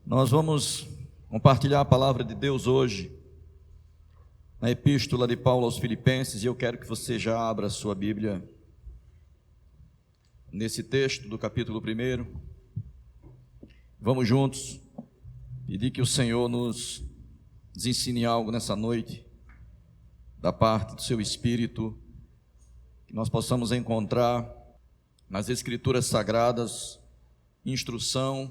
Nós vamos compartilhar a palavra de Deus hoje, na epístola de Paulo aos Filipenses, e eu quero que você já abra a sua Bíblia nesse texto do capítulo 1. Vamos juntos pedir que o Senhor nos ensine algo nessa noite, da parte do seu Espírito, que nós possamos encontrar nas Escrituras Sagradas instrução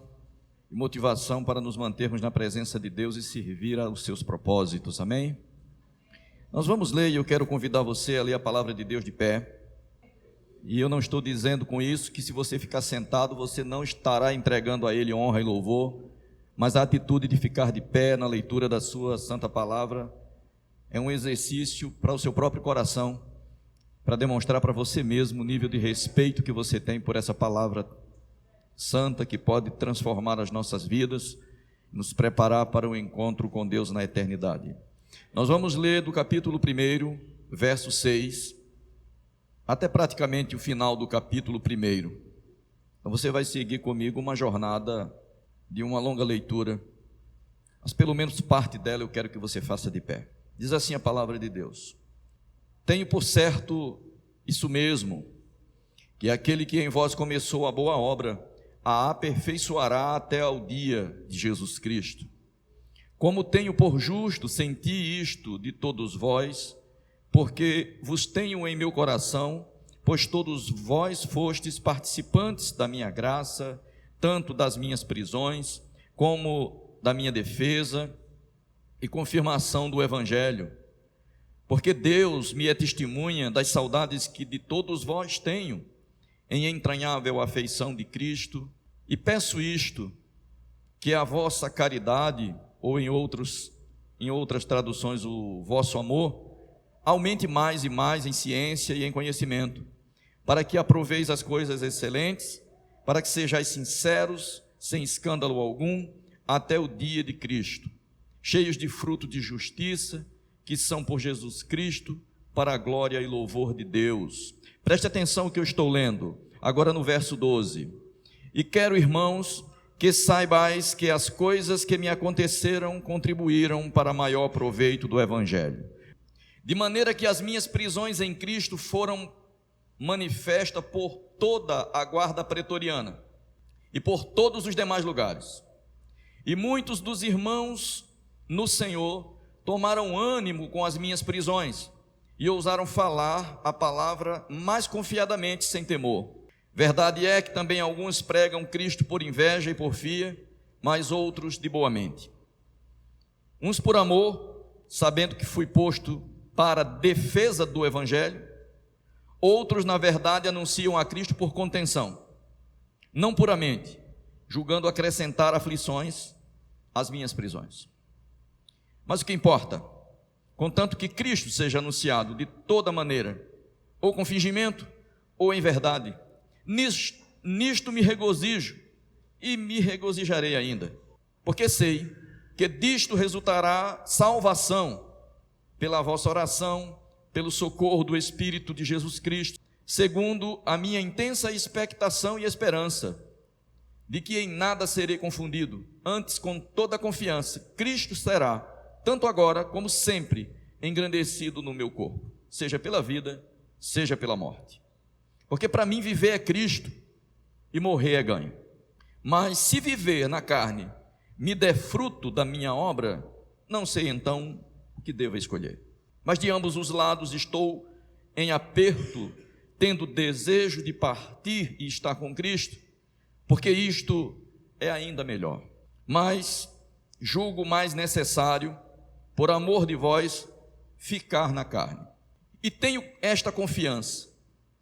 e motivação para nos mantermos na presença de Deus e servir aos seus propósitos, amém? Nós vamos ler, e eu quero convidar você a ler a palavra de Deus de pé. E eu não estou dizendo com isso que se você ficar sentado, você não estará entregando a Ele honra e louvor, mas a atitude de ficar de pé na leitura da sua santa palavra é um exercício para o seu próprio coração, para demonstrar para você mesmo o nível de respeito que você tem por essa palavra santa, que pode transformar as nossas vidas, nos preparar para o encontro com Deus na eternidade. Nós vamos ler do capítulo 1, verso 6, até praticamente o final do capítulo 1. Então você vai seguir comigo uma jornada de uma longa leitura, mas pelo menos parte dela eu quero que você faça de pé. Diz assim a palavra de Deus: tenho por certo isso mesmo, que aquele que em vós começou a boa obra, a aperfeiçoará até ao dia de Jesus Cristo. Como tenho por justo sentir isto de todos vós, porque vos tenho em meu coração, pois todos vós fostes participantes da minha graça, tanto das minhas prisões, como da minha defesa e confirmação do Evangelho. Porque Deus me é testemunha das saudades que de todos vós tenho, em entranhável afeição de Cristo, e peço isto, que a vossa caridade, ou em outras traduções, o vosso amor, aumente mais e mais em ciência e em conhecimento, para que aproveis as coisas excelentes, para que sejais sinceros, sem escândalo algum, até o dia de Cristo, cheios de fruto de justiça, que são por Jesus Cristo, para a glória e louvor de Deus. Preste atenção no que eu estou lendo, agora no verso 12. E quero, irmãos, que saibais que as coisas que me aconteceram contribuíram para maior proveito do Evangelho. De maneira que as minhas prisões em Cristo foram manifestas por toda a guarda pretoriana e por todos os demais lugares. E muitos dos irmãos no Senhor tomaram ânimo com as minhas prisões e ousaram falar a palavra mais confiadamente, sem temor. Verdade é que também alguns pregam Cristo por inveja e porfia, mas outros de boa mente. Uns por amor, sabendo que fui posto para defesa do Evangelho, outros, na verdade, anunciam a Cristo por contenção, não puramente, julgando acrescentar aflições às minhas prisões. Mas o que importa, contanto que Cristo seja anunciado de toda maneira, ou com fingimento, ou em verdade, nisto me regozijo e me regozijarei ainda, porque sei que disto resultará salvação pela vossa oração, pelo socorro do Espírito de Jesus Cristo, segundo a minha intensa expectação e esperança, de que em nada serei confundido, antes com toda confiança, Cristo será, tanto agora como sempre, engrandecido no meu corpo, seja pela vida, seja pela morte. Porque para mim viver é Cristo e morrer é ganho. Mas se viver na carne me der fruto da minha obra, não sei então o que devo escolher. Mas de ambos os lados estou em aperto, tendo desejo de partir e estar com Cristo, porque isto é ainda melhor. Mas julgo mais necessário, por amor de vós, ficar na carne. E tenho esta confiança: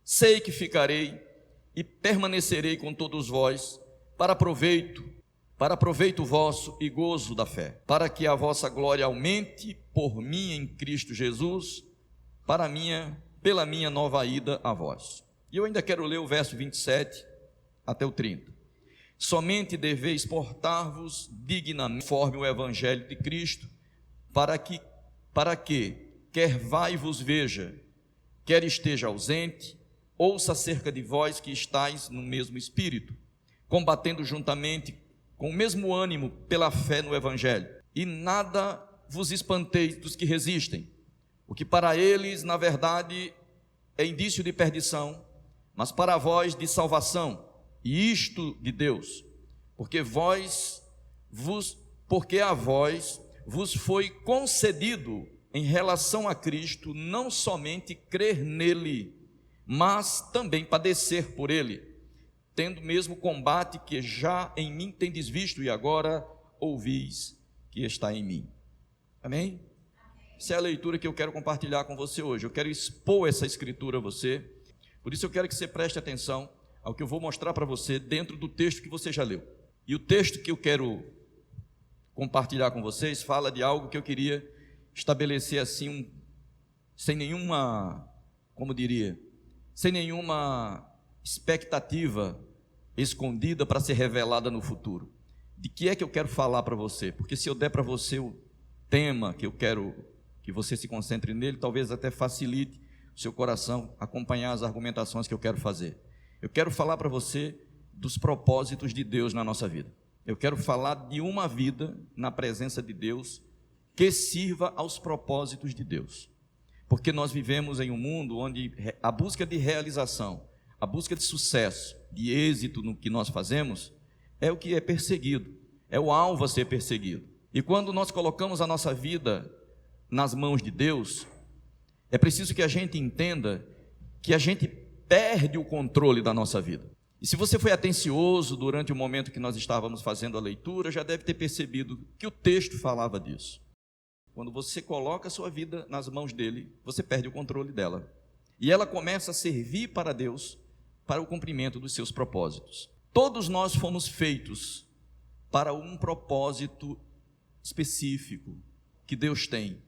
sei que ficarei e permanecerei com todos vós para proveito vosso e gozo da fé, para que a vossa glória aumente por mim em Cristo Jesus, pela minha nova ida a vós. E eu ainda quero ler o verso 27 até o 30. Somente deveis portar-vos dignamente conforme o Evangelho de Cristo, para que, quer vá e vos veja, quer esteja ausente, ouça acerca de vós que estáis no mesmo espírito, combatendo juntamente com o mesmo ânimo pela fé no Evangelho, e nada vos espanteis dos que resistem, o que para eles, na verdade, é indício de perdição, mas para vós de salvação, e isto de Deus, porque a vós vos foi concedido em relação a Cristo, não somente crer nele, mas também padecer por ele, tendo mesmo combate que já em mim tendes visto e agora ouvis que está em mim. Amém? Essa é a leitura que eu quero compartilhar com você hoje. Eu quero expor essa escritura a você, por isso eu quero que você preste atenção ao que eu vou mostrar para você dentro do texto que você já leu. E o texto que eu quero compartilhar com vocês fala de algo que eu queria estabelecer assim, sem nenhuma, sem nenhuma expectativa escondida para ser revelada no futuro. De que é que eu quero falar para você? Porque se eu der para você o tema que eu quero que você se concentre nele, talvez até facilite o seu coração acompanhar as argumentações que eu quero fazer. Eu quero falar para você dos propósitos de Deus na nossa vida. Eu quero falar de uma vida na presença de Deus que sirva aos propósitos de Deus. Porque nós vivemos em um mundo onde a busca de realização, a busca de sucesso, de êxito no que nós fazemos, é o que é perseguido, é o alvo a ser perseguido. E quando nós colocamos a nossa vida nas mãos de Deus, é preciso que a gente entenda que a gente perde o controle da nossa vida. E se você foi atencioso durante o momento que nós estávamos fazendo a leitura, já deve ter percebido que o texto falava disso. Quando você coloca a sua vida nas mãos dele, você perde o controle dela. E ela começa a servir para Deus, para o cumprimento dos seus propósitos. Todos nós fomos feitos para um propósito específico que Deus tem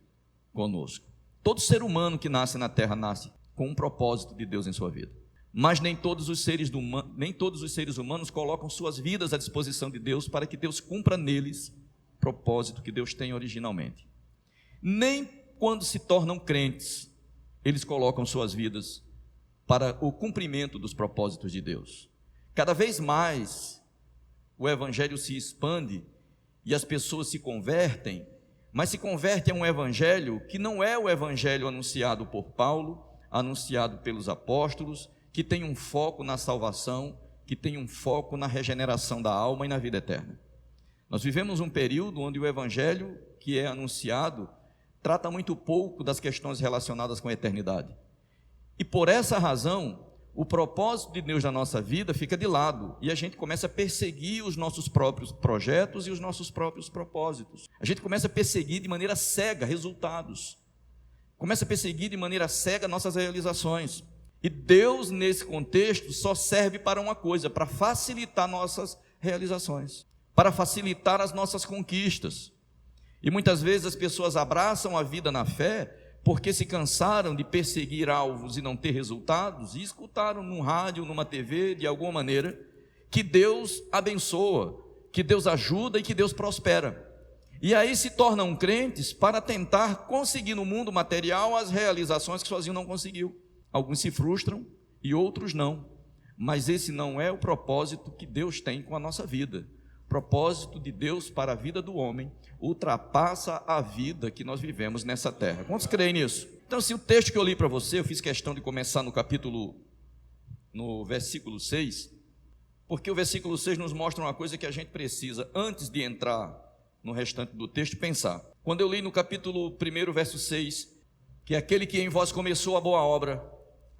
conosco. Todo ser humano que nasce na terra nasce com um propósito de Deus em sua vida. Mas nem todos os seres humanos colocam suas vidas à disposição de Deus para que Deus cumpra neles o propósito que Deus tem originalmente. Nem quando se tornam crentes, eles colocam suas vidas para o cumprimento dos propósitos de Deus. Cada vez mais o Evangelho se expande e as pessoas se convertem, mas se convertem a um Evangelho que não é o Evangelho anunciado por Paulo, anunciado pelos apóstolos, que tem um foco na salvação, que tem um foco na regeneração da alma e na vida eterna. Nós vivemos um período onde o Evangelho que é anunciado trata muito pouco das questões relacionadas com a eternidade. E por essa razão, o propósito de Deus na nossa vida fica de lado e a gente começa a perseguir os nossos próprios projetos e os nossos próprios propósitos. A gente começa a perseguir de maneira cega resultados. Começa a perseguir de maneira cega nossas realizações. E Deus, nesse contexto, só serve para uma coisa, para facilitar nossas realizações, para facilitar as nossas conquistas. E muitas vezes as pessoas abraçam a vida na fé porque se cansaram de perseguir alvos e não ter resultados e escutaram num rádio, numa TV, de alguma maneira, que Deus abençoa, que Deus ajuda e que Deus prospera. E aí se tornam crentes para tentar conseguir no mundo material as realizações que sozinho não conseguiu. Alguns se frustram e outros não, mas esse não é o propósito que Deus tem com a nossa vida. O propósito de Deus para a vida do homem ultrapassa a vida que nós vivemos nessa terra. Quantos creem nisso? Então, se o texto que eu li para você, eu fiz questão de começar no versículo 6, porque o versículo 6 nos mostra uma coisa que a gente precisa, antes de entrar no restante do texto, pensar. Quando eu li no capítulo 1, verso 6, que aquele que em vós começou a boa obra,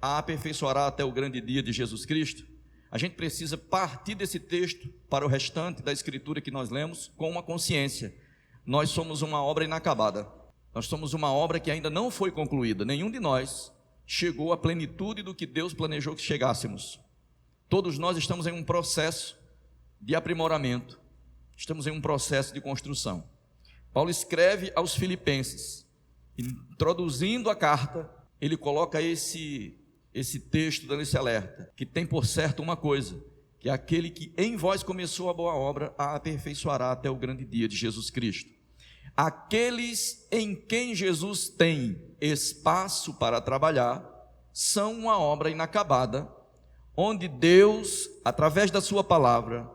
a aperfeiçoará até o grande dia de Jesus Cristo, a gente precisa partir desse texto para o restante da escritura que nós lemos com uma consciência. Nós somos uma obra inacabada, nós somos uma obra que ainda não foi concluída, nenhum de nós chegou à plenitude do que Deus planejou que chegássemos. Todos nós estamos em um processo de aprimoramento, estamos em um processo de construção. Paulo escreve aos Filipenses, introduzindo a carta, ele coloca esse texto, dando esse alerta, que tem por certo uma coisa, que aquele que em vós começou a boa obra, a aperfeiçoará até o grande dia de Jesus Cristo. Aqueles em quem Jesus tem espaço para trabalhar, são uma obra inacabada, onde Deus, através da sua palavra,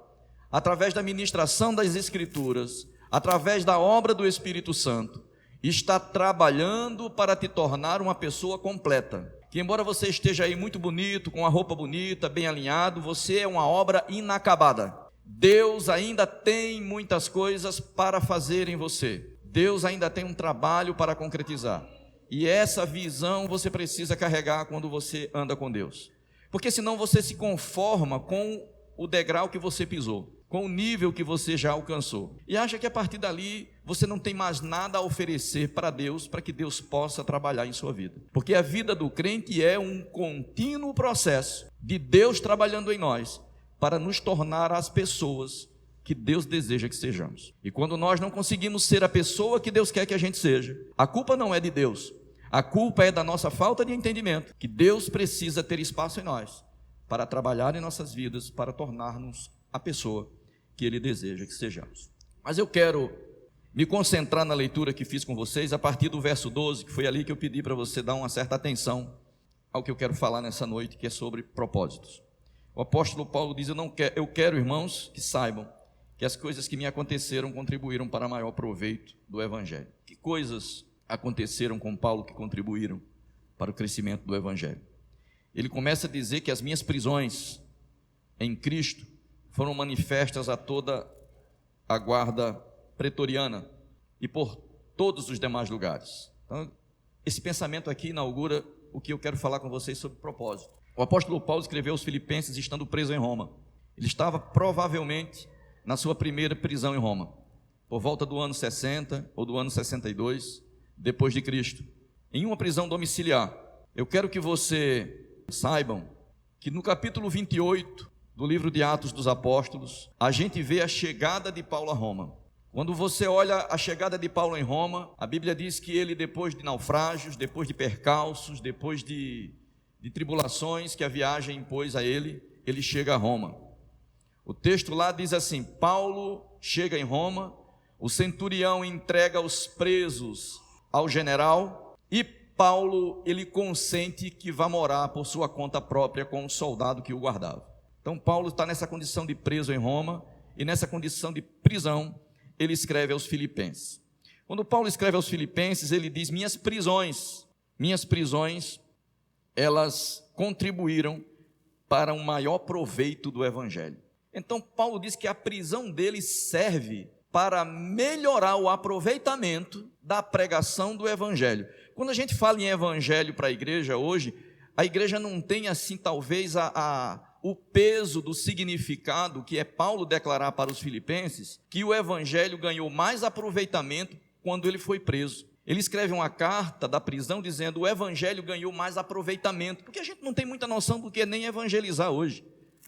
através da ministração das Escrituras, através da obra do Espírito Santo, está trabalhando para te tornar uma pessoa completa. Que embora você esteja aí muito bonito, com a roupa bonita, bem alinhado, você é uma obra inacabada. Deus ainda tem muitas coisas para fazer em você. Deus ainda tem um trabalho para concretizar. E essa visão você precisa carregar quando você anda com Deus. Porque senão você se conforma com o degrau que você pisou, com o nível que você já alcançou. E acha que a partir dali você não tem mais nada a oferecer para Deus, para que Deus possa trabalhar em sua vida. Porque a vida do crente é um contínuo processo de Deus trabalhando em nós, para nos tornar as pessoas que Deus deseja que sejamos. E quando nós não conseguimos ser a pessoa que Deus quer que a gente seja, a culpa não é de Deus, a culpa é da nossa falta de entendimento, que Deus precisa ter espaço em nós, para trabalhar em nossas vidas, para tornar-nos a pessoa que Ele deseja que sejamos. Mas eu quero me concentrar na leitura que fiz com vocês, a partir do verso 12, que foi ali que eu pedi para você dar uma certa atenção ao que eu quero falar nessa noite, que é sobre propósitos. O apóstolo Paulo diz: eu quero, irmãos, que saibam que as coisas que me aconteceram contribuíram para maior proveito do Evangelho. Que coisas aconteceram com Paulo que contribuíram para o crescimento do Evangelho? Ele começa a dizer que as minhas prisões em Cristo foram manifestas a toda a guarda pretoriana e por todos os demais lugares. Então, esse pensamento aqui inaugura o que eu quero falar com vocês sobre propósito. O apóstolo Paulo escreveu aos Filipenses estando preso em Roma. Ele estava provavelmente na sua primeira prisão em Roma, por volta do ano 60 ou do ano 62, depois de Cristo, em uma prisão domiciliar. Eu quero que você saibam que no capítulo 28 do livro de Atos dos Apóstolos, a gente vê a chegada de Paulo a Roma. Quando você olha a chegada de Paulo em Roma, a Bíblia diz que ele, depois de naufrágios, depois de percalços, depois de tribulações que a viagem impôs a ele chega a Roma. O texto lá diz assim: Paulo chega em Roma, o centurião entrega os presos ao general e Paulo, ele consente que vá morar por sua conta própria com um soldado que o guardava. Então Paulo está nessa condição de preso em Roma e nessa condição de prisão ele escreve aos Filipenses. Quando Paulo escreve aos Filipenses, ele diz: minhas prisões, elas contribuíram para um maior proveito do Evangelho. Então Paulo diz que a prisão dele serve para melhorar o aproveitamento da pregação do Evangelho. Quando a gente fala em Evangelho para a igreja hoje, a igreja não tem assim talvez o peso do significado que é Paulo declarar para os Filipenses, que o Evangelho ganhou mais aproveitamento quando ele foi preso. Ele escreve uma carta da prisão dizendo: o Evangelho ganhou mais aproveitamento, porque a gente não tem muita noção do que é nem evangelizar hoje,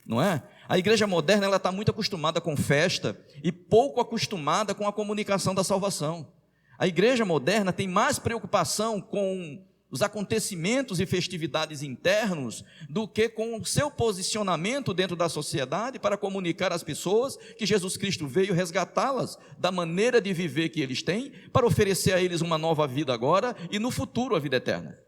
não é? A igreja moderna ela está muito acostumada com festa e pouco acostumada com a comunicação da salvação. A igreja moderna tem mais preocupação com os acontecimentos e festividades internos do que com o seu posicionamento dentro da sociedade para comunicar às pessoas que Jesus Cristo veio resgatá-las da maneira de viver que eles têm, para oferecer a eles uma nova vida agora e no futuro a vida eterna.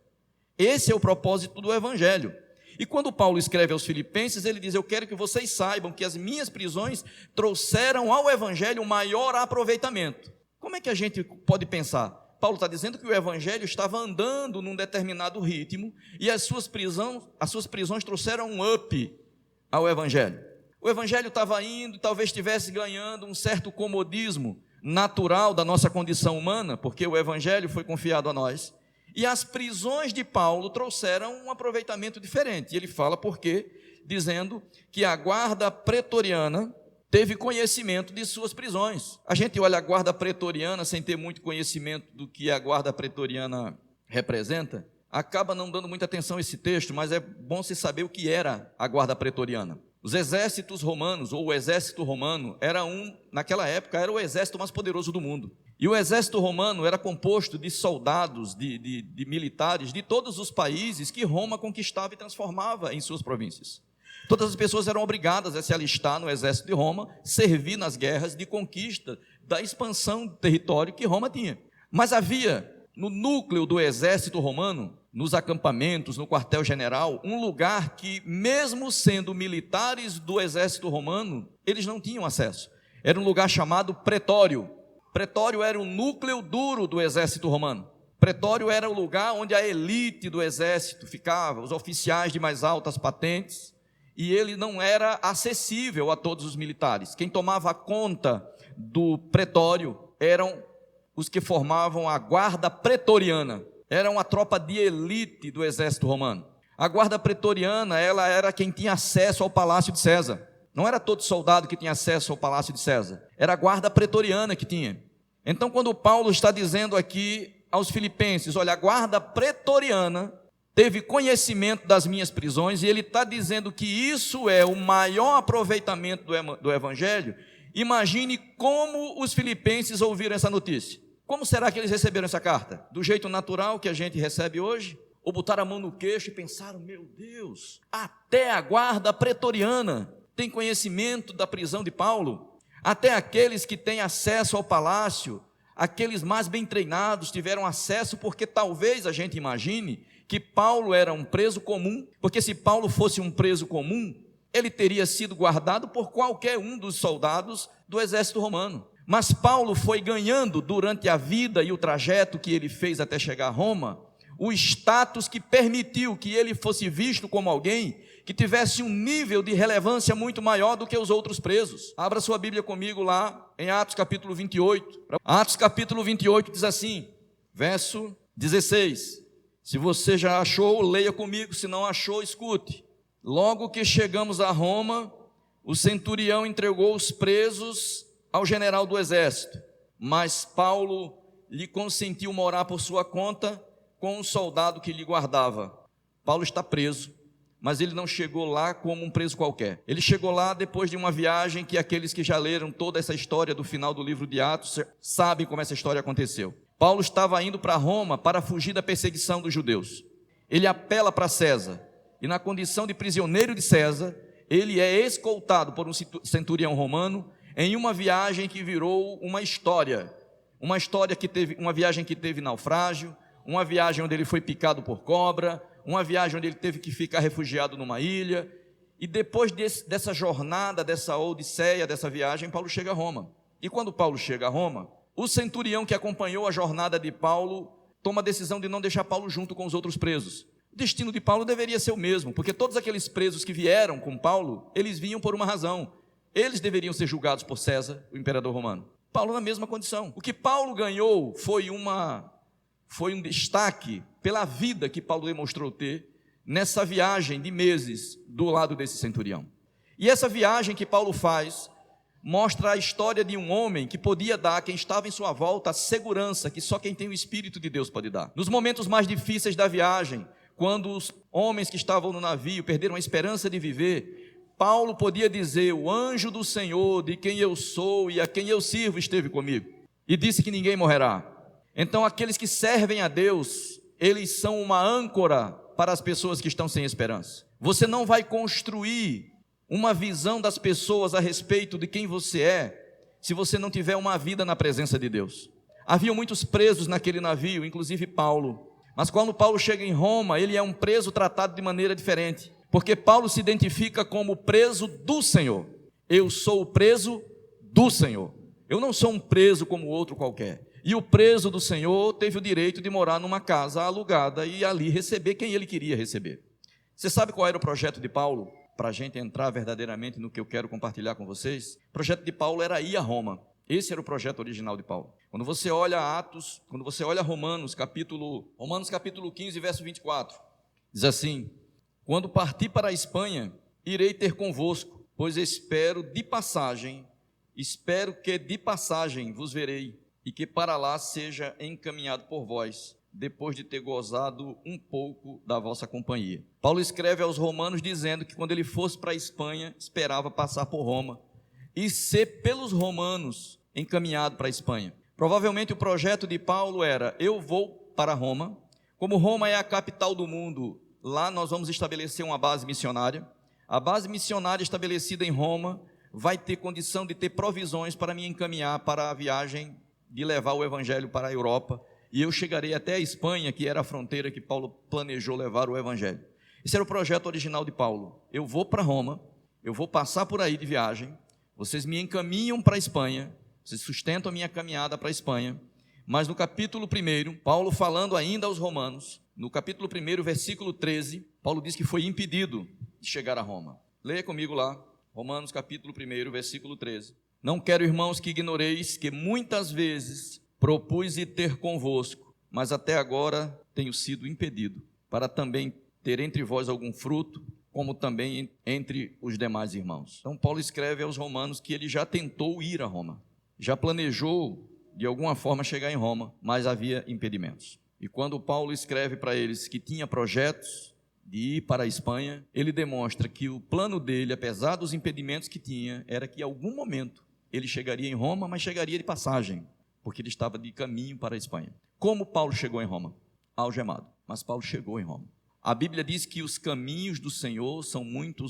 Esse é o propósito do Evangelho. E quando Paulo escreve aos Filipenses, ele diz: eu quero que vocês saibam que as minhas prisões trouxeram ao Evangelho um maior aproveitamento. Como é que a gente pode pensar? Paulo está dizendo que o Evangelho estava andando num determinado ritmo e as suas prisões trouxeram um up ao Evangelho. O Evangelho estava indo, talvez estivesse ganhando um certo comodismo natural da nossa condição humana, porque o Evangelho foi confiado a nós. E as prisões de Paulo trouxeram um aproveitamento diferente. E ele fala por quê? Dizendo que a guarda pretoriana teve conhecimento de suas prisões. A gente olha a guarda pretoriana sem ter muito conhecimento do que a guarda pretoriana representa, acaba não dando muita atenção a esse texto, mas é bom se saber o que era a guarda pretoriana. Os exércitos romanos, ou o exército romano, naquela época, era o exército mais poderoso do mundo. E o exército romano era composto de soldados, de militares de todos os países que Roma conquistava e transformava em suas províncias. Todas as pessoas eram obrigadas a se alistar no exército de Roma, servir nas guerras de conquista da expansão do território que Roma tinha. Mas havia no núcleo do exército romano, nos acampamentos, no quartel-general, um lugar que, mesmo sendo militares do exército romano, eles não tinham acesso. Era um lugar chamado pretório. Pretório era o núcleo duro do exército romano. Pretório era o lugar onde a elite do exército ficava, os oficiais de mais altas patentes, e ele não era acessível a todos os militares. Quem tomava conta do pretório eram os que formavam a guarda pretoriana. Era uma tropa de elite do exército romano. A guarda pretoriana, ela era quem tinha acesso ao palácio de César. Não era todo soldado que tinha acesso ao palácio de César. Era a guarda pretoriana que tinha. Então, quando Paulo está dizendo aqui aos filipenses, olha, a guarda pretoriana teve conhecimento das minhas prisões, e ele está dizendo que isso é o maior aproveitamento do evangelho. Imagine como os filipenses ouviram essa notícia. Como será que eles receberam essa carta? Do jeito natural que a gente recebe hoje? Ou botaram a mão no queixo e pensaram, meu Deus, até a guarda pretoriana tem conhecimento da prisão de Paulo? Até aqueles que têm acesso ao palácio, aqueles mais bem treinados tiveram acesso, porque talvez a gente imagine que Paulo era um preso comum, porque se Paulo fosse um preso comum, ele teria sido guardado por qualquer um dos soldados do exército romano. Mas Paulo foi ganhando, durante a vida e o trajeto que ele fez até chegar a Roma, o status que permitiu que ele fosse visto como alguém que tivesse um nível de relevância muito maior do que os outros presos. Abra sua Bíblia comigo lá em Atos capítulo 28. Atos capítulo 28 diz assim, verso 16. Se você já achou, leia comigo, se não achou, escute. Logo que chegamos a Roma, o centurião entregou os presos ao general do exército, mas Paulo lhe consentiu morar por sua conta com um soldado que lhe guardava. Paulo está preso, mas ele não chegou lá como um preso qualquer. Ele chegou lá depois de uma viagem que aqueles que já leram toda essa história do final do livro de Atos sabem como essa história aconteceu. Paulo estava indo para Roma para fugir da perseguição dos judeus. Ele apela para César, e na condição de prisioneiro de César, ele é escoltado por um centurião romano em uma viagem que virou uma história que teve, uma viagem que teve naufrágio, uma viagem onde ele foi picado por cobra, uma viagem onde ele teve que ficar refugiado numa ilha, e depois dessa jornada, dessa odisseia, dessa viagem, Paulo chega a Roma. E quando Paulo chega a Roma, o centurião que acompanhou a jornada de Paulo toma a decisão de não deixar Paulo junto com os outros presos. O destino de Paulo deveria ser o mesmo, porque todos aqueles presos que vieram com Paulo, eles vinham por uma razão. Eles deveriam ser julgados por César, o imperador romano. Paulo na mesma condição. O que Paulo ganhou foi um destaque pela vida que Paulo demonstrou ter nessa viagem de meses do lado desse centurião. E essa viagem que Paulo faz mostra a história de um homem que podia dar a quem estava em sua volta a segurança que só quem tem o Espírito de Deus pode dar. Nos momentos mais difíceis da viagem, quando os homens que estavam no navio perderam a esperança de viver, Paulo podia dizer, o anjo do Senhor, de quem eu sou e a quem eu sirvo, esteve comigo, e disse que ninguém morrerá. Então aqueles que servem a Deus, eles são uma âncora para as pessoas que estão sem esperança. Você não vai construir uma visão das pessoas a respeito de quem você é, se você não tiver uma vida na presença de Deus. Havia muitos presos naquele navio, inclusive Paulo, mas quando Paulo chega em Roma, ele é um preso tratado de maneira diferente, porque Paulo se identifica como preso do Senhor. Eu sou o preso do Senhor, eu não sou um preso como outro qualquer. E o preso do Senhor teve o direito de morar numa casa alugada e ali receber quem ele queria receber. Você sabe qual era o projeto de Paulo? Para a gente entrar verdadeiramente no que eu quero compartilhar com vocês, o projeto de Paulo era ir a Roma. Esse era o projeto original de Paulo. Quando você olha Atos, quando você olha Romanos capítulo 15, verso 24, diz assim, quando partir para a Espanha, irei ter convosco, pois espero que de passagem vos verei, e que para lá seja encaminhado por vós, depois de ter gozado um pouco da vossa companhia. Paulo escreve aos romanos dizendo que quando ele fosse para a Espanha, esperava passar por Roma e ser pelos romanos encaminhado para a Espanha. Provavelmente o projeto de Paulo era, eu vou para Roma, como Roma é a capital do mundo, lá nós vamos estabelecer uma base missionária. A base missionária estabelecida em Roma vai ter condição de ter provisões para me encaminhar para a viagem de levar o evangelho para a Europa e eu chegarei até a Espanha, que era a fronteira que Paulo planejou levar o evangelho. Esse era o projeto original de Paulo. Eu vou para Roma, eu vou passar por aí de viagem, vocês me encaminham para a Espanha, vocês sustentam a minha caminhada para a Espanha, mas no capítulo 1, Paulo falando ainda aos romanos, no capítulo 1, versículo 13, Paulo diz que foi impedido de chegar a Roma. Leia comigo lá, Romanos capítulo 1, versículo 13. Não quero, irmãos, que ignoreis que muitas vezes propus ir ter convosco, mas até agora tenho sido impedido, para também ter entre vós algum fruto, como também entre os demais irmãos. Então Paulo escreve aos romanos que ele já tentou ir a Roma, já planejou de alguma forma chegar em Roma, mas havia impedimentos. E quando Paulo escreve para eles que tinha projetos de ir para a Espanha, ele demonstra que o plano dele, apesar dos impedimentos que tinha, era que em algum momento ele chegaria em Roma, mas chegaria de passagem, porque ele estava de caminho para a Espanha. Como Paulo chegou em Roma? Algemado, mas Paulo chegou em Roma. A Bíblia diz que os caminhos do Senhor são muito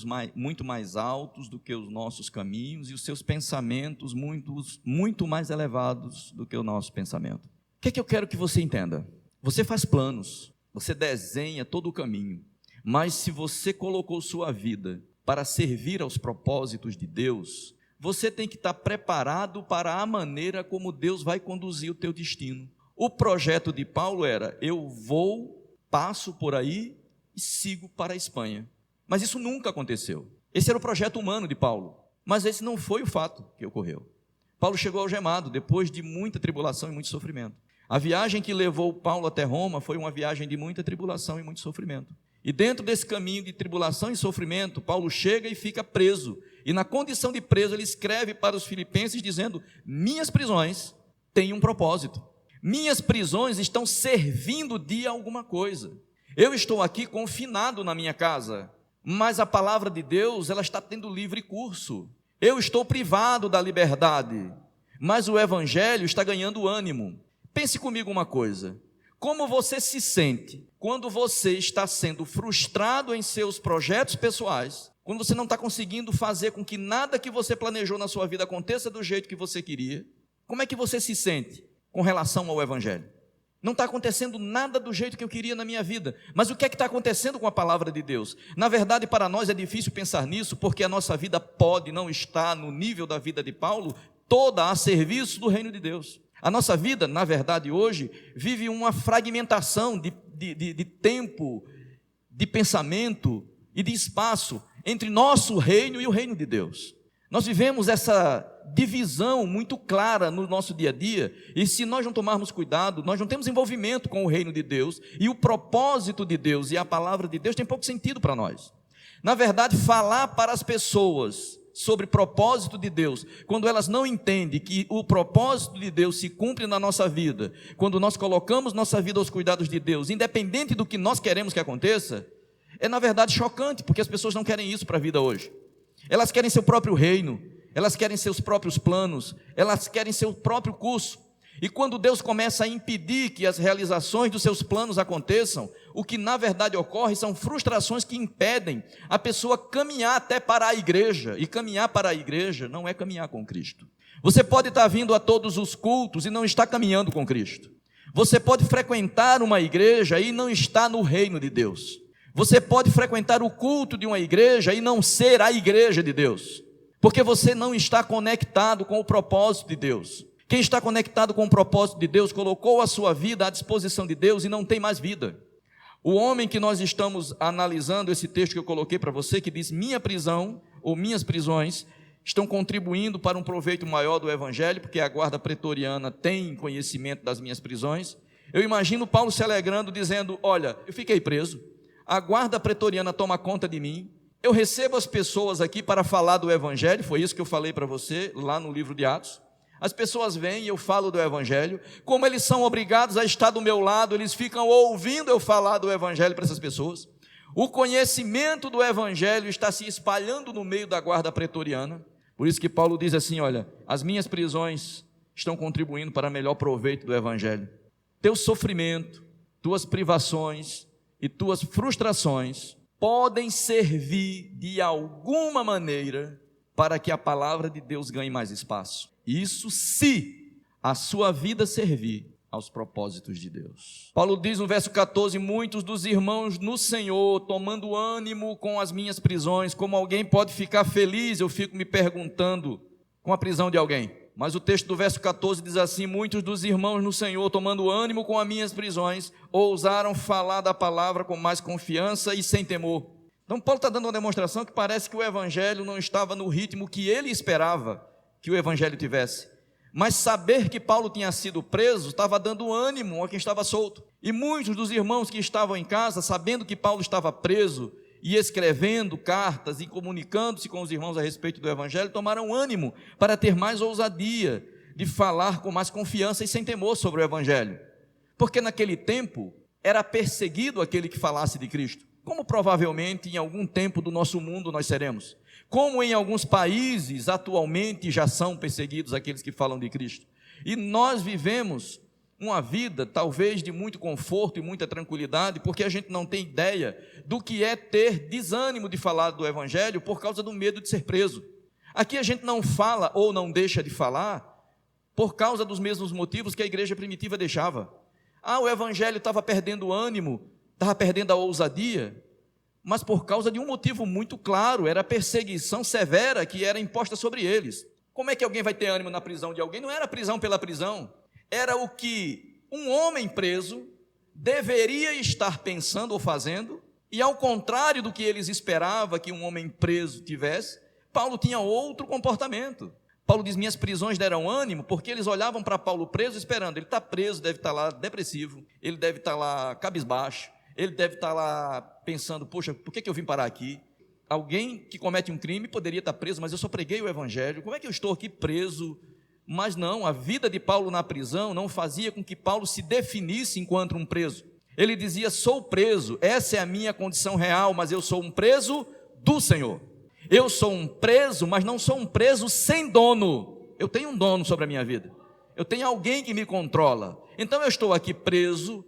mais altos do que os nossos caminhos, e os seus pensamentos muito mais elevados do que o nosso pensamento. O que é que eu quero que você entenda? Você faz planos, você desenha todo o caminho, mas se você colocou sua vida para servir aos propósitos de Deus, você tem que estar preparado para a maneira como Deus vai conduzir o teu destino. O projeto de Paulo era: eu passo por aí e sigo para a Espanha. Mas isso nunca aconteceu. Esse era o projeto humano de Paulo, mas esse não foi o fato que ocorreu. Paulo chegou algemado depois de muita tribulação e muito sofrimento. A viagem que levou Paulo até Roma foi uma viagem de muita tribulação e muito sofrimento. E dentro desse caminho de tribulação e sofrimento, Paulo chega e fica preso. E na condição de preso, ele escreve para os filipenses dizendo: minhas prisões têm um propósito. Minhas prisões estão servindo de alguma coisa. Eu estou aqui confinado na minha casa, mas a palavra de Deus, ela está tendo livre curso. Eu estou privado da liberdade, mas o evangelho está ganhando ânimo. Pense comigo uma coisa: como você se sente quando você está sendo frustrado em seus projetos pessoais, quando você não está conseguindo fazer com que nada que você planejou na sua vida aconteça do jeito que você queria? Como é que você se sente com relação ao evangelho? Não está acontecendo nada do jeito que eu queria na minha vida, mas o que é que está acontecendo com a palavra de Deus? Na verdade, para nós é difícil pensar nisso, porque a nossa vida pode não estar no nível da vida de Paulo, toda a serviço do reino de Deus. A nossa vida, na verdade, hoje, vive uma fragmentação de tempo, de pensamento e de espaço entre nosso reino e o reino de Deus. Nós vivemos essa divisão muito clara no nosso dia a dia, e se nós não tomarmos cuidado, nós não temos envolvimento com o reino de Deus, e o propósito de Deus e a palavra de Deus tem pouco sentido para nós. Na verdade, falar para as pessoas sobre propósito de Deus, quando elas não entendem que o propósito de Deus se cumpre na nossa vida, quando nós colocamos nossa vida aos cuidados de Deus, independente do que nós queremos que aconteça, é na verdade chocante, porque as pessoas não querem isso para a vida hoje. Elas querem seu próprio reino, elas querem seus próprios planos, elas querem seu próprio curso. E quando Deus começa a impedir que as realizações dos seus planos aconteçam, o que na verdade ocorre são frustrações que impedem a pessoa caminhar até para a igreja. E caminhar para a igreja não é caminhar com Cristo. Você pode estar vindo a todos os cultos e não está caminhando com Cristo. Você pode frequentar uma igreja e não está no reino de Deus. Você pode frequentar o culto de uma igreja e não ser a igreja de Deus, porque você não está conectado com o propósito de Deus. Quem está conectado com o propósito de Deus, colocou a sua vida à disposição de Deus e não tem mais vida. O homem que nós estamos analisando, esse texto que eu coloquei para você, que diz: minha prisão, ou minhas prisões, estão contribuindo para um proveito maior do evangelho, porque a guarda pretoriana tem conhecimento das minhas prisões. Eu imagino Paulo se alegrando, dizendo: olha, eu fiquei preso, a guarda pretoriana toma conta de mim, eu recebo as pessoas aqui para falar do evangelho, foi isso que eu falei para você lá no livro de Atos. As pessoas vêm e eu falo do evangelho, como eles são obrigados a estar do meu lado, eles ficam ouvindo eu falar do evangelho para essas pessoas. O conhecimento do evangelho está se espalhando no meio da guarda pretoriana, por isso que Paulo diz assim: olha, as minhas prisões estão contribuindo para melhor proveito do evangelho. Teu sofrimento, tuas privações e tuas frustrações podem servir de alguma maneira para que a palavra de Deus ganhe mais espaço. Isso se a sua vida servir aos propósitos de Deus. Paulo diz no verso 14: muitos dos irmãos no Senhor, tomando ânimo com as minhas prisões. Como alguém pode ficar feliz, eu fico me perguntando, com a prisão de alguém. Mas o texto do verso 14 diz assim: muitos dos irmãos no Senhor, tomando ânimo com as minhas prisões, ousaram falar da palavra com mais confiança e sem temor. Então Paulo está dando uma demonstração que parece que o evangelho não estava no ritmo que ele esperava que o evangelho tivesse. Mas saber que Paulo tinha sido preso estava dando ânimo a quem estava solto. E muitos dos irmãos que estavam em casa, sabendo que Paulo estava preso e escrevendo cartas e comunicando-se com os irmãos a respeito do evangelho, tomaram ânimo para ter mais ousadia de falar com mais confiança e sem temor sobre o evangelho. Porque naquele tempo era perseguido aquele que falasse de Cristo, como provavelmente em algum tempo do nosso mundo nós seremos. Como em alguns países atualmente já são perseguidos aqueles que falam de Cristo. E nós vivemos uma vida talvez de muito conforto e muita tranquilidade, porque a gente não tem ideia do que é ter desânimo de falar do evangelho por causa do medo de ser preso. Aqui a gente não fala ou não deixa de falar por causa dos mesmos motivos que a igreja primitiva deixava. O evangelho estava perdendo ânimo, estava perdendo a ousadia, mas por causa de um motivo muito claro, era a perseguição severa que era imposta sobre eles. Como é que alguém vai ter ânimo na prisão de alguém? Não era prisão pela prisão, era o que um homem preso deveria estar pensando ou fazendo, e ao contrário do que eles esperavam que um homem preso tivesse, Paulo tinha outro comportamento. Paulo diz: minhas prisões deram ânimo, porque eles olhavam para Paulo preso esperando, ele está preso, deve estar lá depressivo, ele deve estar lá cabisbaixo, ele deve estar lá pensando: poxa, por que eu vim parar aqui? Alguém que comete um crime poderia estar preso, mas eu só preguei o evangelho, como é que eu estou aqui preso? Mas não, a vida de Paulo na prisão não fazia com que Paulo se definisse enquanto um preso. Ele dizia: sou preso, essa é a minha condição real, mas eu sou um preso do Senhor. Eu sou um preso, mas não sou um preso sem dono. Eu tenho um dono sobre a minha vida, eu tenho alguém que me controla. Então eu estou aqui preso,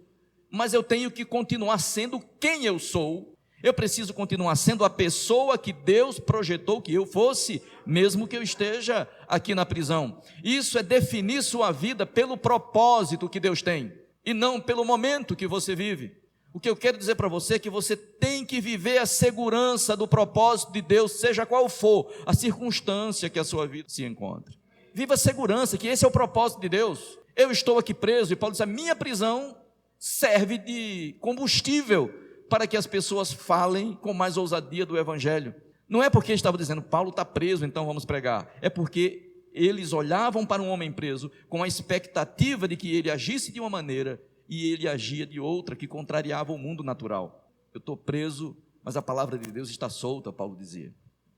mas eu tenho que continuar sendo quem eu sou. Eu preciso continuar sendo a pessoa que Deus projetou que eu fosse, mesmo que eu esteja aqui na prisão. Isso é definir sua vida pelo propósito que Deus tem, e não pelo momento que você vive. O que eu quero dizer para você é que você tem que viver a segurança do propósito de Deus, seja qual for a circunstância que a sua vida se encontre. Viva a segurança que esse é o propósito de Deus. Eu estou aqui preso, e Paulo diz: a minha prisão serve de combustível para que as pessoas falem com mais ousadia do evangelho. Não é porque estava dizendo: Paulo está preso, então vamos pregar. É porque eles olhavam para um homem preso com a expectativa de que ele agisse de uma maneira e ele agia de outra, que contrariava o mundo natural. Eu estou preso, mas a palavra de Deus está solta, Paulo dizia.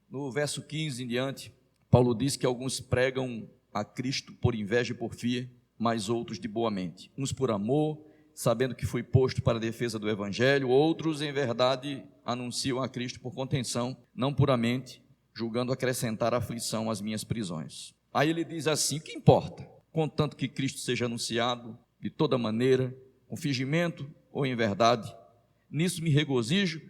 No verso 15 em diante, Paulo diz que alguns pregam a Cristo por inveja e porfia, mas outros de boa mente. Uns por amor, sabendo que fui posto para a defesa do evangelho, outros em verdade anunciam a Cristo por contenção, não puramente, julgando acrescentar aflição às minhas prisões. Aí ele diz assim: o que importa? Contanto que Cristo seja anunciado de toda maneira, com fingimento ou em verdade, nisso me regozijo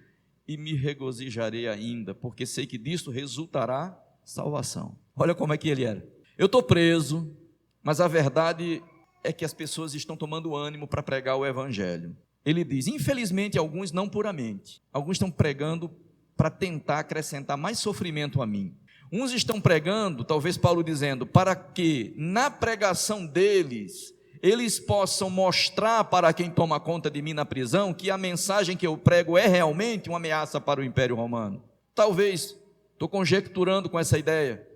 e me regozijarei ainda, porque sei que disto resultará salvação. Olha como é que ele era: eu estou preso, mas a verdade é que as pessoas estão tomando ânimo para pregar o evangelho. Ele diz: infelizmente alguns não puramente, alguns estão pregando para tentar acrescentar mais sofrimento a mim. Uns estão pregando, talvez Paulo dizendo, para que na pregação deles eles possam mostrar para quem toma conta de mim na prisão que a mensagem que eu prego é realmente uma ameaça para o Império Romano. Talvez, estou conjecturando com essa ideia,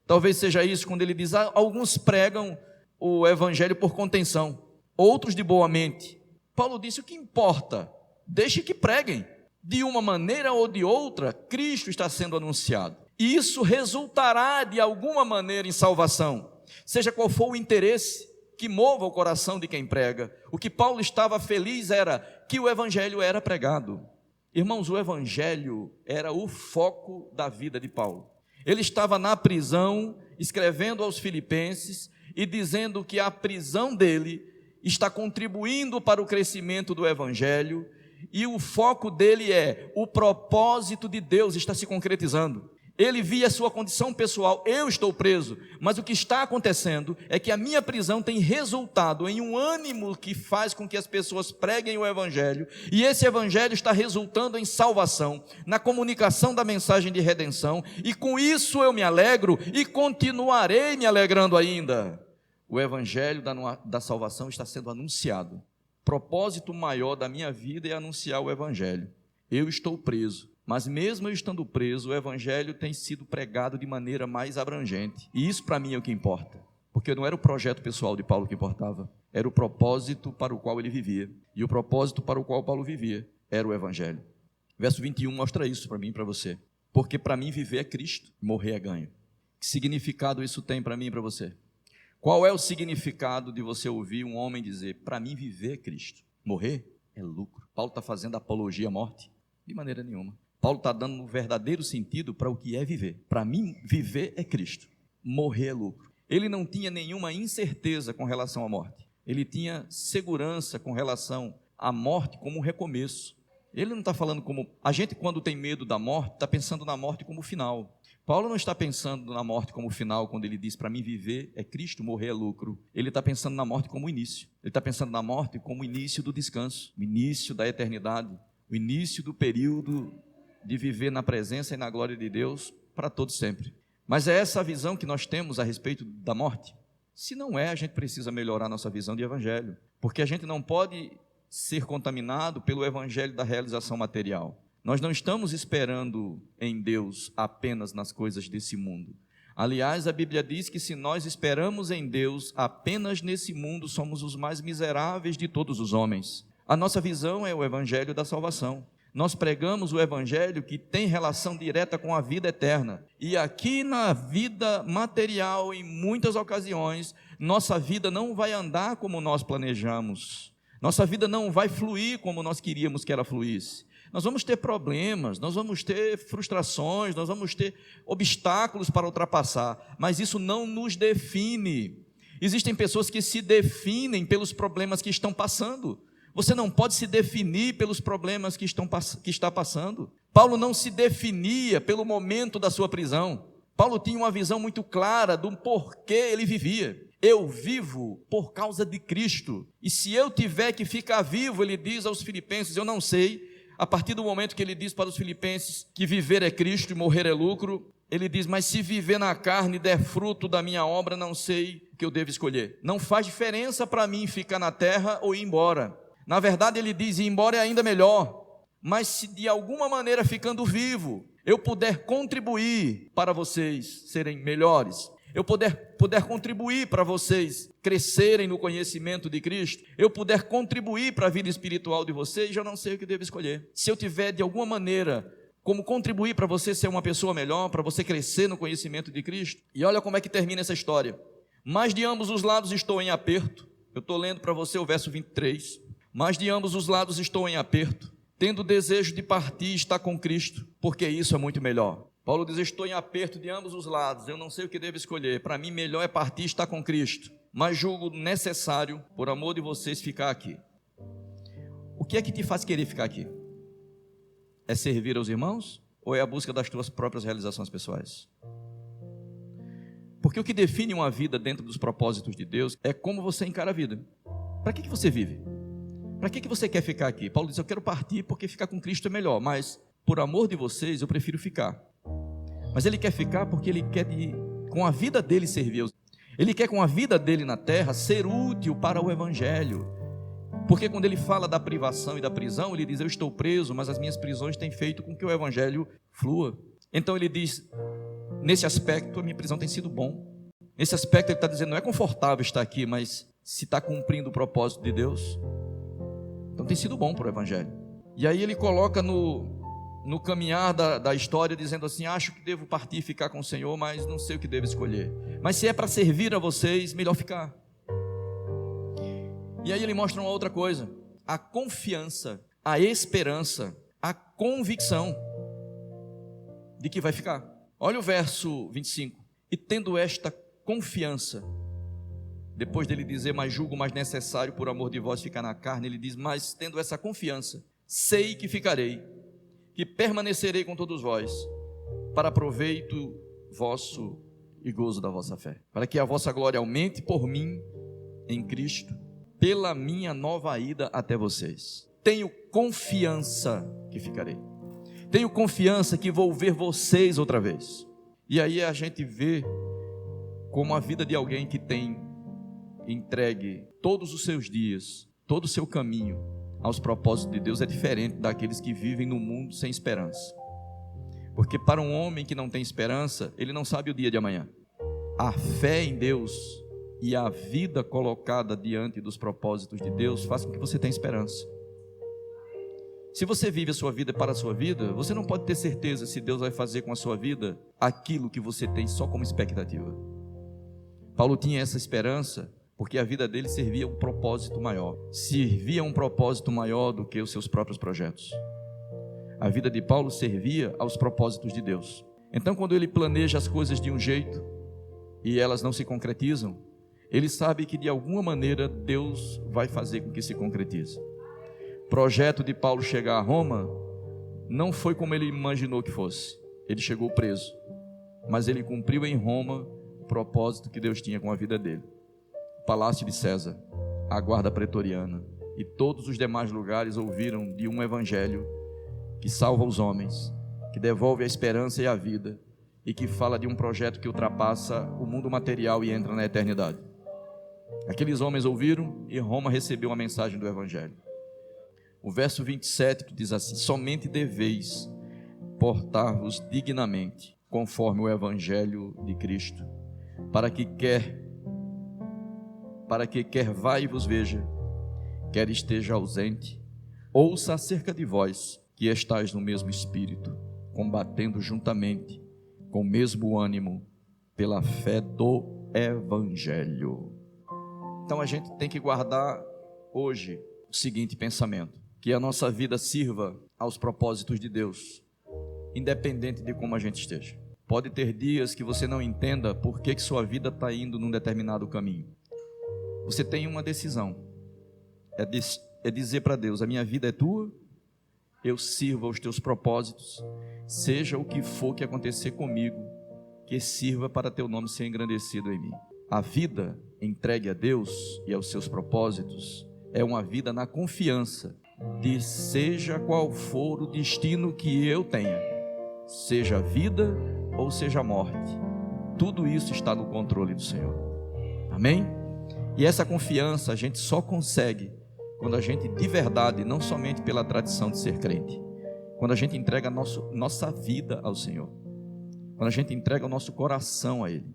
talvez seja isso quando ele diz: alguns pregam o evangelho por contenção, outros de boa mente. Paulo disse: o que importa? Deixe que preguem. De uma maneira ou de outra, Cristo está sendo anunciado. E isso resultará de alguma maneira em salvação, seja qual for o interesse que mova o coração de quem prega. O que Paulo estava feliz era que o evangelho era pregado. Irmãos, o evangelho era o foco da vida de Paulo. Ele estava na prisão, escrevendo aos filipenses e dizendo que a prisão dele está contribuindo para o crescimento do evangelho, e o foco dele é: o propósito de Deus está se concretizando. Ele via a sua condição pessoal, eu estou preso, mas o que está acontecendo é que a minha prisão tem resultado em um ânimo que faz com que as pessoas preguem o Evangelho, e esse Evangelho está resultando em salvação, na comunicação da mensagem de redenção, e com isso eu me alegro e continuarei me alegrando ainda. O Evangelho da salvação está sendo anunciado. O propósito maior da minha vida é anunciar o Evangelho. Eu estou preso, mas mesmo eu estando preso, o Evangelho tem sido pregado de maneira mais abrangente. E isso para mim é o que importa, porque não era o projeto pessoal de Paulo que importava, era o propósito para o qual ele vivia. E o propósito para o qual Paulo vivia era o Evangelho. Verso 21 mostra isso para mim e para você. Porque para mim viver é Cristo, morrer é ganho. Que significado isso tem para mim e para você? Qual é o significado de você ouvir um homem dizer, para mim viver é Cristo, morrer é lucro? Paulo está fazendo apologia à morte? De maneira nenhuma. Paulo está dando um verdadeiro sentido para o que é viver. Para mim, viver é Cristo, morrer é lucro. Ele não tinha nenhuma incerteza com relação à morte. Ele tinha segurança com relação à morte como um recomeço. Ele não está falando como... A gente, quando tem medo da morte, está pensando na morte como final. Paulo não está pensando na morte como final, quando ele diz, para mim viver é Cristo, morrer é lucro. Ele está pensando na morte como início. Ele está pensando na morte como o início do descanso, o início da eternidade, o início do período de viver na presença e na glória de Deus para todo sempre. Mas é essa a visão que nós temos a respeito da morte? Se não é, a gente precisa melhorar nossa visão de evangelho, porque a gente não pode ser contaminado pelo evangelho da realização material. Nós não estamos esperando em Deus apenas nas coisas desse mundo. Aliás, a Bíblia diz que se nós esperamos em Deus apenas nesse mundo, somos os mais miseráveis de todos os homens. A nossa visão é o evangelho da salvação. Nós pregamos o evangelho que tem relação direta com a vida eterna. E aqui na vida material, em muitas ocasiões, nossa vida não vai andar como nós planejamos. Nossa vida não vai fluir como nós queríamos que ela fluísse. Nós vamos ter problemas, nós vamos ter frustrações, nós vamos ter obstáculos para ultrapassar, mas isso não nos define. Existem pessoas que se definem pelos problemas que estão passando. Você não pode se definir pelos problemas que está passando. Paulo não se definia pelo momento da sua prisão. Paulo tinha uma visão muito clara do porquê ele vivia. Eu vivo por causa de Cristo. E se eu tiver que ficar vivo, ele diz aos filipenses, eu não sei. A partir do momento que ele diz para os filipenses que viver é Cristo e morrer é lucro, ele diz, mas se viver na carne der fruto da minha obra, não sei o que eu devo escolher. Não faz diferença para mim ficar na terra ou ir embora. Na verdade, ele diz, ir embora é ainda melhor, mas se de alguma maneira ficando vivo, eu puder contribuir para vocês serem melhores, eu puder contribuir para vocês crescerem no conhecimento de Cristo, eu puder contribuir para a vida espiritual de vocês, eu não sei o que devo escolher. Se eu tiver de alguma maneira como contribuir para você ser uma pessoa melhor, para você crescer no conhecimento de Cristo, e olha como é que termina essa história. Mas de ambos os lados estou em aperto. Eu estou lendo para você o verso 23. Mas de ambos os lados estou em aperto, tendo desejo de partir e estar com Cristo, porque isso é muito melhor. Paulo diz, estou em aperto de ambos os lados, eu não sei o que devo escolher, para mim melhor é partir e estar com Cristo, mas julgo necessário, por amor de vocês, ficar aqui. O que é que te faz querer ficar aqui? É servir aos irmãos, ou é a busca das tuas próprias realizações pessoais? Porque o que define uma vida dentro dos propósitos de Deus é como você encara a vida. Para que você vive? Para que você quer ficar aqui? Paulo diz, eu quero partir porque ficar com Cristo é melhor, mas por amor de vocês eu prefiro ficar. Mas ele quer ficar porque ele quer, com a vida dele, servir. Ele quer, com a vida dele na terra, ser útil para o evangelho. Porque quando ele fala da privação e da prisão, ele diz, eu estou preso, mas as minhas prisões têm feito com que o evangelho flua. Então ele diz, nesse aspecto a minha prisão tem sido bom. Nesse aspecto ele está dizendo, não é confortável estar aqui, mas se está cumprindo o propósito de Deus, então tem sido bom para o evangelho. E aí ele coloca no caminhar da história, dizendo assim, acho que devo partir e ficar com o Senhor, mas não sei o que devo escolher. Mas se é para servir a vocês, melhor ficar. E aí ele mostra uma outra coisa, a confiança, a esperança, a convicção de que vai ficar. Olha o verso 25, e tendo esta confiança, depois dele dizer, mas julgo mais necessário por amor de vós ficar na carne, ele diz, mas tendo essa confiança, sei que ficarei, que permanecerei com todos vós, para proveito vosso e gozo da vossa fé, para que a vossa glória aumente por mim em Cristo, pela minha nova ida até vocês. Tenho confiança que ficarei. Tenho confiança que vou ver vocês outra vez. E aí a gente vê como a vida de alguém que tem entregue todos os seus dias, todo o seu caminho aos propósitos de Deus é diferente daqueles que vivem no mundo sem esperança. Porque para um homem que não tem esperança, ele não sabe o dia de amanhã. A fé em Deus e a vida colocada diante dos propósitos de Deus faz com que você tenha esperança. Se você vive a sua vida para a sua vida, você não pode ter certeza se Deus vai fazer com a sua vida aquilo que você tem só como expectativa. Paulo tinha essa esperança porque a vida dele servia um propósito maior. Servia um propósito maior do que os seus próprios projetos. A vida de Paulo servia aos propósitos de Deus. Então, quando ele planeja as coisas de um jeito e elas não se concretizam, ele sabe que de alguma maneira Deus vai fazer com que se concretize. O projeto de Paulo chegar a Roma não foi como ele imaginou que fosse. Ele chegou preso, mas ele cumpriu em Roma o propósito que Deus tinha com a vida dele. O palácio de César, a guarda pretoriana e todos os demais lugares ouviram de um evangelho que salva os homens, que devolve a esperança e a vida, e que fala de um projeto que ultrapassa o mundo material e entra na eternidade. Aqueles homens ouviram e Roma recebeu a mensagem do evangelho. O verso 27 diz assim: somente deveis portar-vos dignamente, conforme o evangelho de Cristo, para que quer vá e vos veja, quer esteja ausente, ouça acerca de vós, que estáis no mesmo espírito, combatendo juntamente, com o mesmo ânimo, pela fé do evangelho. Então a gente tem que guardar hoje o seguinte pensamento: que a nossa vida sirva aos propósitos de Deus, independente de como a gente esteja. Pode ter dias que você não entenda por que sua vida está indo num determinado caminho. Você tem uma decisão, é dizer para Deus: a minha vida é tua, eu sirvo aos teus propósitos, seja o que for que acontecer comigo, que sirva para teu nome ser engrandecido em mim. A vida entregue a Deus e aos seus propósitos é uma vida na confiança de seja qual for o destino que eu tenha, seja vida ou seja morte, tudo isso está no controle do Senhor. Amém? E essa confiança a gente só consegue quando a gente de verdade, não somente pela tradição de ser crente, quando a gente entrega nossa vida ao Senhor, quando a gente entrega o nosso coração a Ele,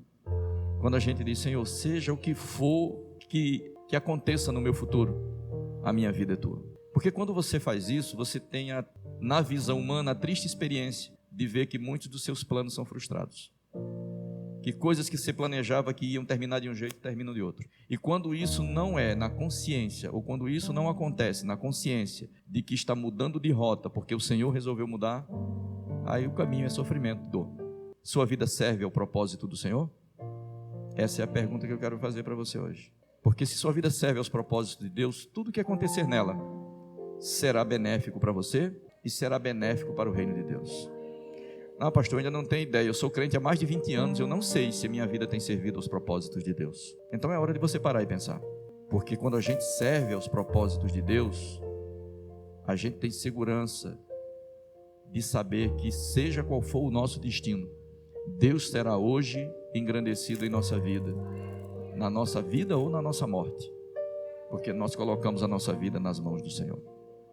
quando a gente diz: Senhor, seja o que for que aconteça no meu futuro, a minha vida é tua. Porque quando você faz isso, você tem na visão humana a triste experiência de ver que muitos dos seus planos são frustrados, que coisas que você planejava que iam terminar de um jeito, terminam de outro. E quando isso não é na consciência, ou quando isso não acontece na consciência de que está mudando de rota, porque o Senhor resolveu mudar, aí o caminho é sofrimento, dor. Sua vida serve ao propósito do Senhor? Essa é a pergunta que eu quero fazer para você hoje. Porque se sua vida serve aos propósitos de Deus, tudo que acontecer nela será benéfico para você e será benéfico para o reino de Deus. Não, pastor, eu ainda não tenho ideia, eu sou crente há mais de 20 anos, eu não sei se a minha vida tem servido aos propósitos de Deus. Então é hora de você parar e pensar, porque quando a gente serve aos propósitos de Deus, a gente tem segurança de saber que seja qual for o nosso destino, Deus será hoje engrandecido em nossa vida, na nossa vida ou na nossa morte, porque nós colocamos a nossa vida nas mãos do Senhor.